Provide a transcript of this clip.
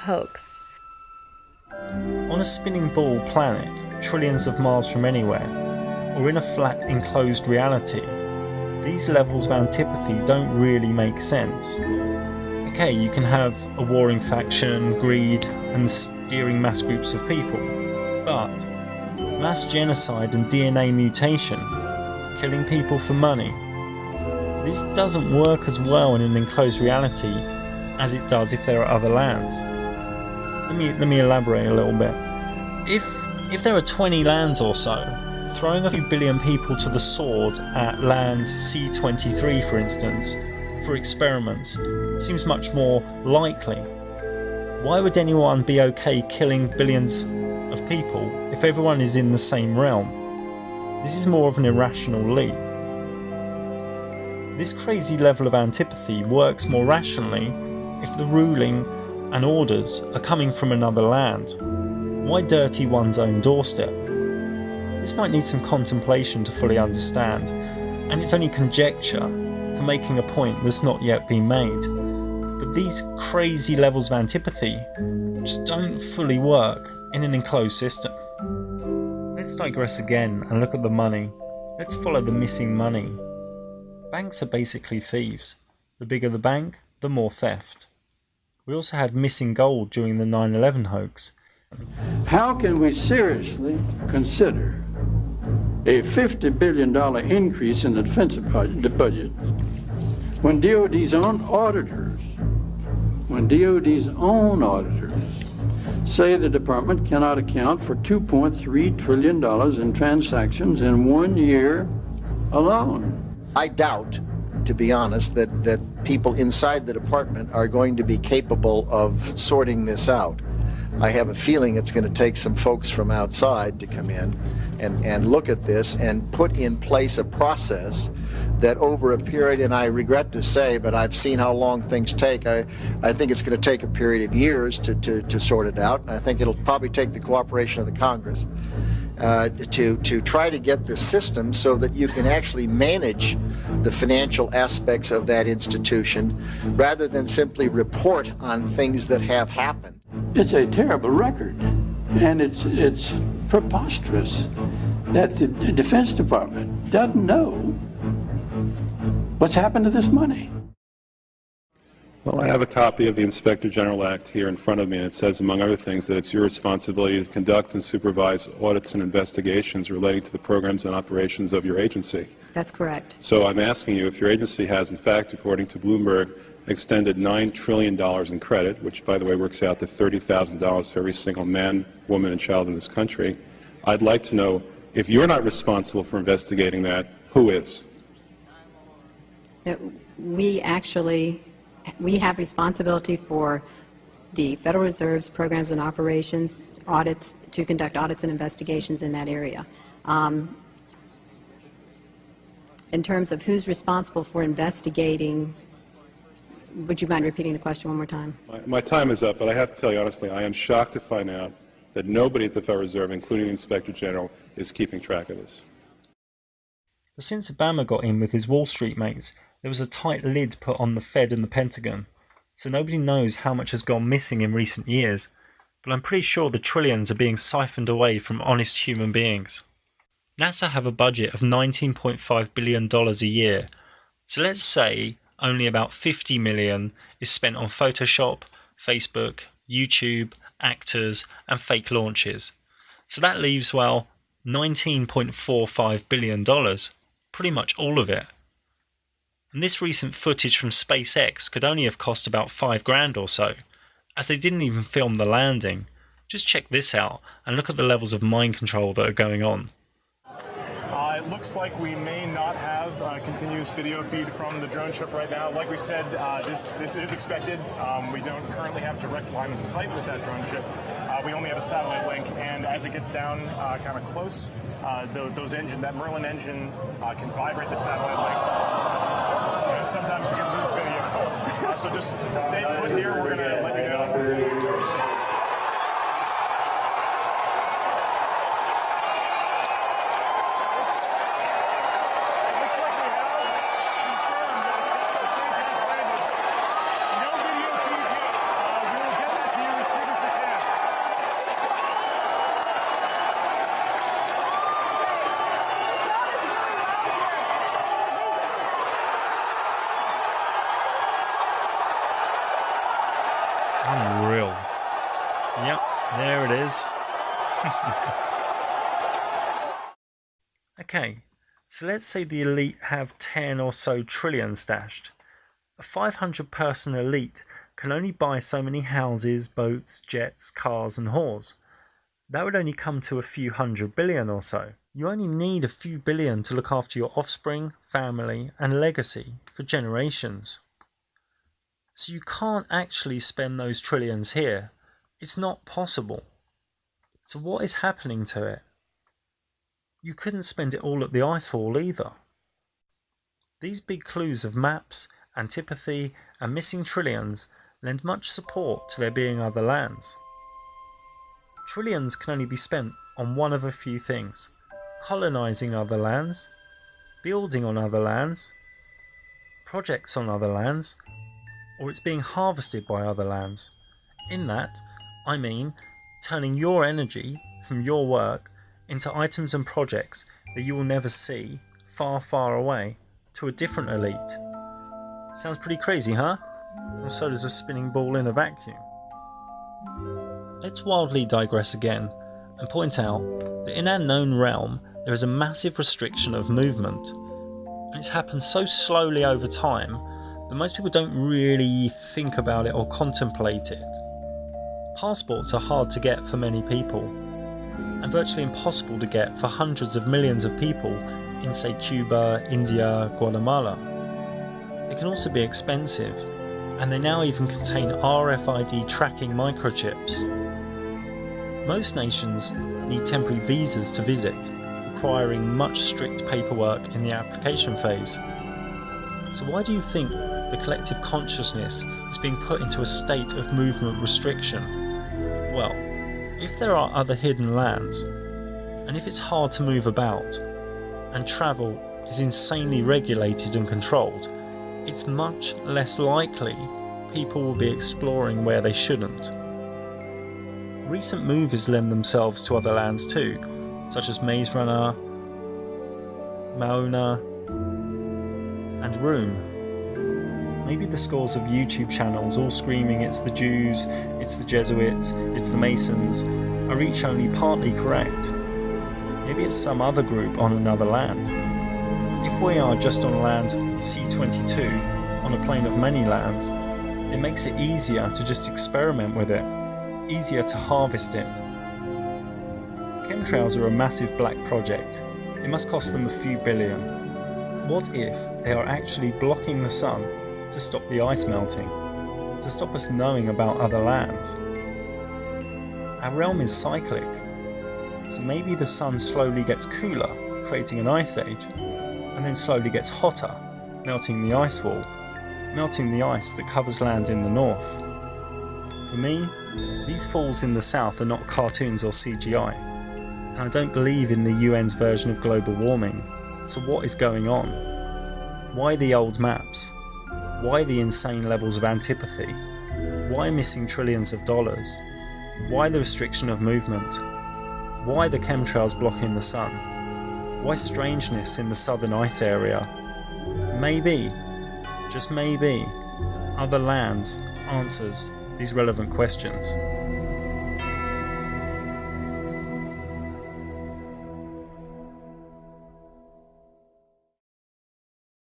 hoax. On a spinning ball planet, trillions of miles from anywhere, or in a flat enclosed reality, these levels of antipathy don't really make sense. Okay, you can have a warring faction, greed, and steering mass groups of people, but mass genocide and DNA mutation, killing people for money, this doesn't work as well in an enclosed reality as it does if there are other lands. Let me elaborate a little bit. If there are 20 lands or so, throwing a few billion people to the sword at land C23, for instance, for experiments, seems much more likely. Why would anyone be okay killing billions of people if everyone is in the same realm? This is more of an irrational leap. This crazy level of antipathy works more rationally if the ruling and orders are coming from another land. Why dirty one's own doorstep? This might need some contemplation to fully understand, and it's only conjecture for making a point that's not yet been made. But these crazy levels of antipathy just don't fully work in an enclosed system. Let's digress again and look at the money. Let's follow the missing money. Banks are basically thieves. The bigger the bank, the more theft. We also had missing gold during the 9/11 hoax. How can we seriously consider a $50 billion increase in the defense budget when DOD's own auditors say the department cannot account for $2.3 trillion in transactions in 1 year alone? I doubt, to be honest, that people inside the department are going to be capable of sorting this out. I have a feeling it's going to take some folks from outside to come in and look at this and put in place a process that over a period, and I regret to say, but I've seen how long things take. I think it's going to take a period of years to sort it out. And I think it'll probably take the cooperation of the Congress to try to get the system so that you can actually manage the financial aspects of that institution rather than simply report on things that have happened. It's a terrible record, and it's preposterous that the Defense Department doesn't know what's happened to this money. Well, I have a copy of the Inspector General Act here in front of me, and it says, among other things, that it's your responsibility to conduct and supervise audits and investigations relating to the programs and operations of your agency. That's correct. So I'm asking you if your agency has, in fact, according to Bloomberg, extended $9 trillion in credit, which, by the way, works out to $30,000 for every single man, woman, and child in this country. I'd like to know, if you're not responsible for investigating that, who is? We have responsibility for the Federal Reserve's programs and operations, audits, to conduct audits and investigations in that area. In terms of who's responsible for investigating, would you mind repeating the question one more time? My time is up, but I have to tell you honestly, I am shocked to find out that nobody at the Federal Reserve, including the Inspector General, is keeping track of this. But since Obama got in with his Wall Street mates, there was a tight lid put on the Fed and the Pentagon, so nobody knows how much has gone missing in recent years, but I'm pretty sure the trillions are being siphoned away from honest human beings. NASA have a budget of $19.5 billion a year, so let's say only about $50 million is spent on Photoshop, Facebook, YouTube, actors, and fake launches. So that leaves, well, $19.45 billion, pretty much all of it. And this recent footage from SpaceX could only have cost about $5,000 or so, as they didn't even film the landing. Just check this out and look at the levels of mind control that are going on. It looks like we may not have a continuous video feed from the drone ship right now. Like we said, this is expected. We don't currently have direct line of sight with that drone ship. We only have a satellite link, and as it gets down kind of close, that Merlin engine can vibrate the satellite link. And sometimes we can lose video. So just stay put here. We're going to let you know. unreal. Yep, there it is. Okay, so let's say the elite have 10 or so trillion stashed. A 500-person elite can only buy so many houses, boats, jets, cars and whores. That would only come to a few $100 billion or so. You only need a few billion to look after your offspring, family and legacy for generations. So you can't actually spend those trillions here. It's not possible. So what is happening to it? You couldn't spend it all at the ice wall either. These big clues of maps, antipathy and missing trillions lend much support to there being other lands. Trillions can only be spent on one of a few things: colonising other lands, building on other lands, projects on other lands, or it's being harvested by other lands. In that, I mean turning your energy from your work into items and projects that you will never see, far, far away, to a different elite. Sounds pretty crazy, huh? Well, so does a spinning ball in a vacuum. Let's wildly digress again and point out that in our known realm there is a massive restriction of movement, and it's happened so slowly over time that most people don't really think about it or contemplate it. Passports are hard to get for many people, and virtually impossible to get for hundreds of millions of people in, say, Cuba, India, Guatemala. They can also be expensive, and they now even contain RFID tracking microchips. Most nations need temporary visas to visit, requiring much strict paperwork in the application phase. So why do you think the collective consciousness is being put into a state of movement restriction? Well, if there are other hidden lands, and if it's hard to move about, and travel is insanely regulated and controlled, it's much less likely people will be exploring where they shouldn't. Recent movies lend themselves to other lands too, such as Maze Runner, Moana, and Room. Maybe the scores of YouTube channels all screaming it's the Jews, it's the Jesuits, it's the Masons are each only partly correct. Maybe it's some other group on another land. If we are just on land C22, on a plane of many lands, it makes it easier to just experiment with it, easier to harvest it. Chemtrails are a massive black project. It must cost them a few billion. What if they are actually blocking the sun to stop the ice melting, to stop us knowing about other lands? Our realm is cyclic, so maybe the sun slowly gets cooler, creating an ice age, and then slowly gets hotter, melting the ice wall, melting the ice that covers land in the north. For me, these falls in the south are not cartoons or CGI, and I don't believe in the UN's version of global warming. So what is going on? Why the old maps? Why the insane levels of antipathy? Why missing trillions of dollars? Why the restriction of movement? Why the chemtrails blocking the sun? Why strangeness in the southern ice area? Maybe, just maybe, other lands answers these relevant questions.